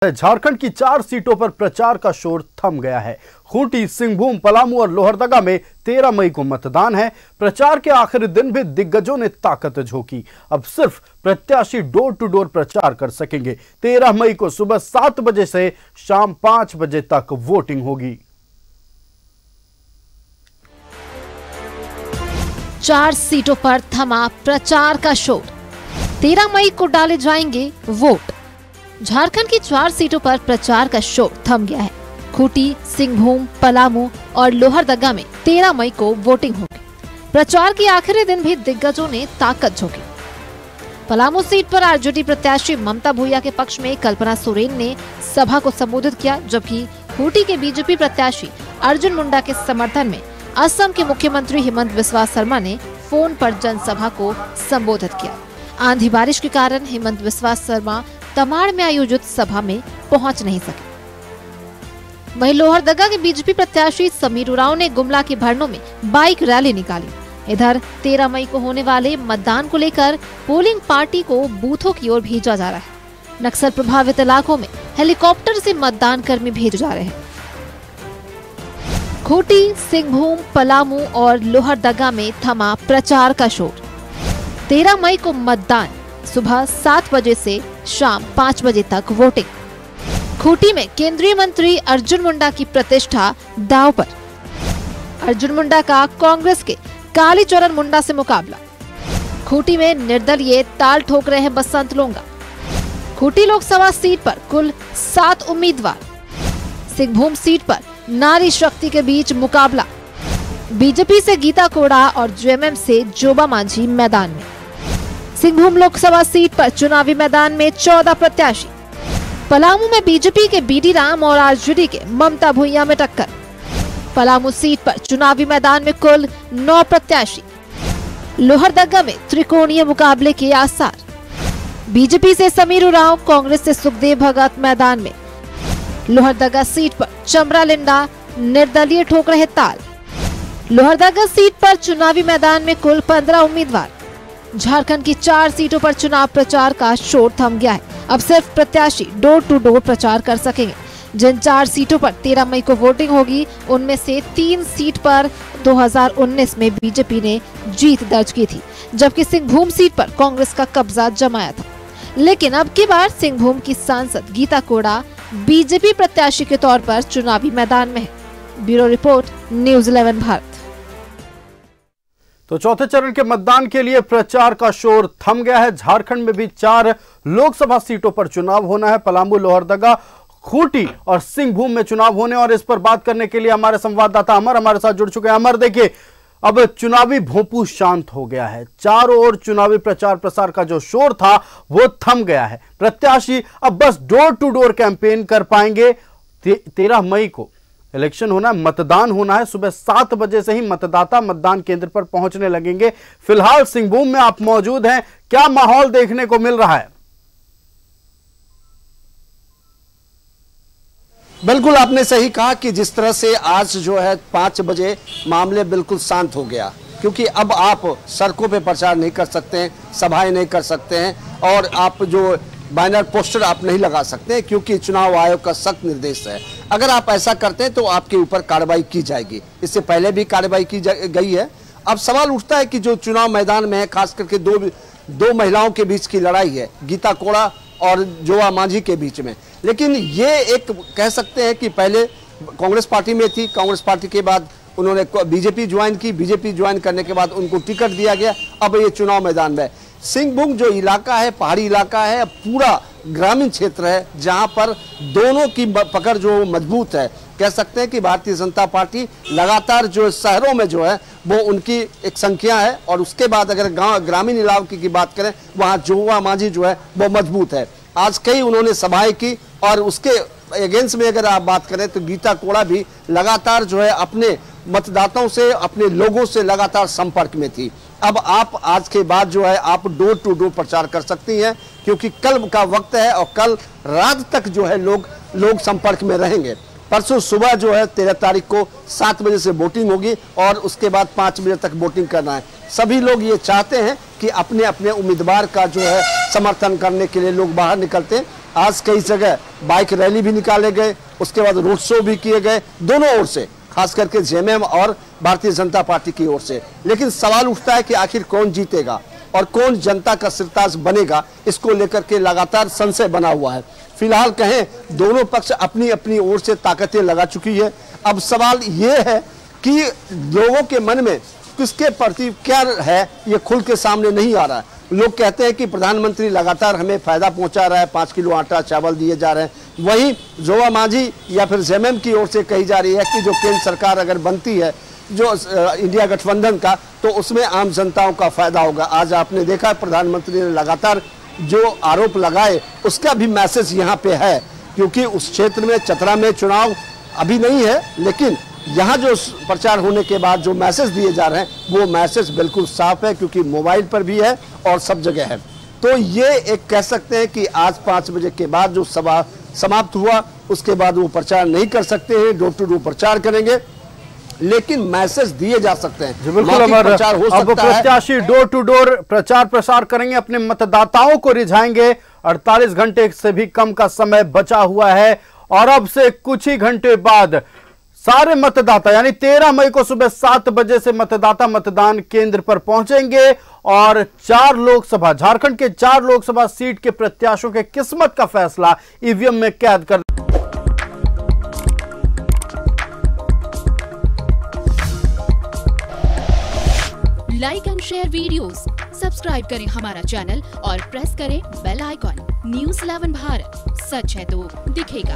झारखंड की 4 सीटों पर प्रचार का शोर थम गया है। खूंटी, सिंहभूम, पलामू और लोहरदगा में 13 मई को मतदान है। प्रचार के आखिरी दिन भी दिग्गजों ने ताकत झोंकी। अब सिर्फ प्रत्याशी डोर टू डोर प्रचार कर सकेंगे। 13 मई को सुबह 7 बजे से शाम 5 बजे तक वोटिंग होगी। 4 सीटों पर थमा प्रचार का शोर। 13 मई को डाले जाएंगे वोट। झारखंड की 4 सीटों पर प्रचार का शोर थम गया है। खूंटी, सिंहभूम, पलामू और लोहरदगा में 13 मई को वोटिंग होगी। प्रचार के आखिरी दिन भी दिग्गजों ने ताकत झोंकी। पलामू सीट पर आरजेडी प्रत्याशी ममता भूया के पक्ष में कल्पना सोरेन ने सभा को संबोधित किया, जबकि खूंटी के बीजेपी प्रत्याशी अर्जुन मुंडा के समर्थन में असम के मुख्यमंत्री हिमंत बिस्वा शर्मा ने फोन पर जनसभा को संबोधित किया। आंधी बारिश के कारण हिमंत बिस्वा शर्मा तमाड़ में आयोजित सभा में पहुंच नहीं सके। वहीं लोहरदगा के बीजेपी प्रत्याशी समीर उरांव ने गुमला के भरनों में बाइक रैली निकाली। इधर 13 मई को होने वाले मतदान को लेकर पोलिंग पार्टी को बूथों की ओर भेजा जा रहा है। नक्सल प्रभावित इलाकों में हेलीकॉप्टर से मतदान कर्मी भेजे जा रहे हैं। खूंटी, सिंहभूम, पलामू और लोहरदगा में थमा प्रचार का शोर। 13 मई को मतदान, सुबह 7 बजे से शाम 5 बजे तक वोटिंग। खूंटी में केंद्रीय मंत्री अर्जुन मुंडा की प्रतिष्ठा दांव पर। अर्जुन मुंडा का कांग्रेस के कालीचरण मुंडा से मुकाबला। खूंटी में निर्दलीय ताल ठोक रहे हैं बसंत लोंगा। खूंटी लोकसभा सीट पर कुल 7 उम्मीदवार। सिंहभूम सीट पर नारी शक्ति के बीच मुकाबला। बीजेपी से गीता कोड़ा और जेएमएम से जोबा मांझी मैदान में। सिंहभूम लोकसभा सीट पर चुनावी मैदान में 14 प्रत्याशी। पलामू में बीजेपी के बीडी राम और आरजेडी के ममता भूया में टक्कर। पलामू सीट पर चुनावी मैदान में कुल 9 प्रत्याशी। लोहरदगा में त्रिकोणीय मुकाबले के आसार। बीजेपी से समीर उरांव, कांग्रेस से सुखदेव भगत मैदान में। लोहरदगा सीट पर चमरा लिंडा निर्दलीय ठोक रहे ताल। लोहरदगा सीट पर चुनावी मैदान में कुल 15 उम्मीदवार। झारखंड की 4 सीटों पर चुनाव प्रचार का शोर थम गया है। अब सिर्फ प्रत्याशी डोर टू डोर प्रचार कर सकेंगे। जिन 4 सीटों पर 13 मई को वोटिंग होगी, उनमें से 3 सीट पर 2019 में बीजेपी ने जीत दर्ज की थी, जबकि सिंहभूम सीट पर कांग्रेस का कब्जा जमाया था। लेकिन अब की बार सिंहभूम की सांसद गीता कोड़ा बीजेपी प्रत्याशी के तौर पर चुनावी मैदान में है। Bureau report, news 11 Bharat. तो चौथे चरण के मतदान के लिए प्रचार का शोर थम गया है। झारखंड में भी 4 लोकसभा सीटों पर चुनाव होना है। पलामू, लोहरदगा, खूंटी और सिंहभूम में चुनाव होने, और इस पर बात करने के लिए हमारे संवाददाता अमर हमारे साथ जुड़ चुके हैं। अमर, देखिए, अब चुनावी भोंपू शांत हो गया है। चारों ओर चुनावी प्रचार प्रसार का जो शोर था वो थम गया है। प्रत्याशी अब बस डोर टू डोर कैंपेन कर पाएंगे। 13 मई को इलेक्शन होना है, मतदान होना है। सुबह 7 बजे से ही मतदाता मतदान केंद्र पर पहुंचने लगेंगे। फिलहाल सिंहभूम में आप मौजूद हैं, क्या माहौल देखने को मिल रहा है? बिल्कुल, आपने सही कहा कि जिस तरह से आज जो है 5 बजे मामले बिल्कुल शांत हो गया, क्योंकि अब आप सड़कों पे प्रचार नहीं कर सकते हैं, सभाएं नहीं कर सकते हैं, और आप जो बैनर पोस्टर आप नहीं लगा सकते हैं, क्योंकि चुनाव आयोग का सख्त निर्देश है। अगर आप ऐसा करते हैं तो आपके ऊपर कार्रवाई की जाएगी। इससे पहले भी कार्रवाई की गई है। अब सवाल उठता है कि जो चुनाव मैदान में है, खास करके दो महिलाओं के बीच की लड़ाई है, गीता कोड़ा और जोबा मांझी के बीच में। लेकिन ये एक कह सकते हैं कि पहले कांग्रेस पार्टी में थी, कांग्रेस पार्टी के बाद उन्होंने बीजेपी ज्वाइन की, बीजेपी ज्वाइन करने के बाद उनको टिकट दिया गया। अब ये चुनाव मैदान में सिंहभूम जो इलाका है, पहाड़ी इलाका है, पूरा ग्रामीण क्षेत्र है, जहां पर दोनों की पकड़ जो मजबूत है। कह सकते हैं कि भारतीय जनता पार्टी लगातार जो शहरों में जो है वो उनकी एक संख्या है, और उसके बाद अगर ग्रामीण इलाके की बात करें, वहां जोबा मांझी जो है वो मजबूत है। आज कई उन्होंने सभाएं की, और उसके अगेंस्ट में अगर आप बात करें तो गीता कोड़ा भी लगातार जो है अपने मतदाताओं से, अपने लोगों से लगातार संपर्क में थी। अब आप आज के बाद जो है आप डोर टू डोर प्रचार कर सकती हैं, क्योंकि कल का वक्त है और कल रात तक जो है लोग संपर्क में रहेंगे। परसों सुबह जो है 13 तारीख को 7 बजे से वोटिंग होगी, और उसके बाद 5 बजे तक वोटिंग करना है। सभी लोग ये चाहते हैं कि अपने अपने उम्मीदवार का जो है समर्थन करने के लिए लोग बाहर निकलते हैं। आज कई जगह बाइक रैली भी निकाले गए, उसके बाद रोड शो भी किए गए, दोनों ओर से, खास करके जेएमएम और भारतीय जनता पार्टी की ओर से। लेकिन सवाल उठता है कि आखिर कौन जीतेगा और कौन जनता का सिरताज बनेगा, इसको लेकर के लगातार संशय बना हुआ है। फिलहाल कहें दोनों पक्ष अपनी अपनी ओर से ताकतें लगा चुकी है। अब सवाल ये है कि लोगों के मन में किसके प्रति क्या है, ये खुल के सामने नहीं आ रहा है। लोग कहते हैं कि प्रधानमंत्री लगातार हमें फायदा पहुंचा रहा है, 5 किलो आटा चावल दिए जा रहे हैं। वहीं जोवा मांझी या फिर जेएमएम की ओर से कही जा रही है कि जो केंद्र सरकार अगर बनती है जो इंडिया गठबंधन का, तो उसमें आम जनताओं का फायदा होगा। आज आपने देखा प्रधानमंत्री ने लगातार जो आरोप लगाए उसका भी मैसेज यहाँ पे है, क्योंकि उस क्षेत्र में चतरा में चुनाव अभी नहीं है, लेकिन यहाँ जो प्रचार होने के बाद जो मैसेज दिए जा रहे हैं वो मैसेज बिल्कुल साफ है, क्योंकि मोबाइल पर भी है और सब जगह है। तो ये एक कह सकते हैं कि आज 5 बजे के बाद जो सभा समाप्त हुआ उसके बाद वो प्रचार नहीं कर सकते हैं, डोर टू डोर प्रचार करेंगे, लेकिन मैसेज दिए जा सकते हैं। बिल्कुल प्रचार हो सकता है। अब प्रत्याशी डोर टू डोर प्रचार प्रसार करेंगे, अपने मतदाताओं को रिझाएंगे। 48 घंटे से भी कम का समय बचा हुआ है और अब से कुछ ही घंटे बाद सारे मतदाता यानी 13 मई को सुबह 7 बजे से मतदाता मतदान केंद्र पर पहुंचेंगे और 4 लोकसभा, झारखंड के 4 लोकसभा सीट के प्रत्याशियों के किस्मत का फैसला ईवीएम में कैद कर। Like and share videos, subscribe करें हमारा चैनल और प्रेस करें बेल आइकॉन। न्यूज़ 11 भारत, सच है तो दिखेगा।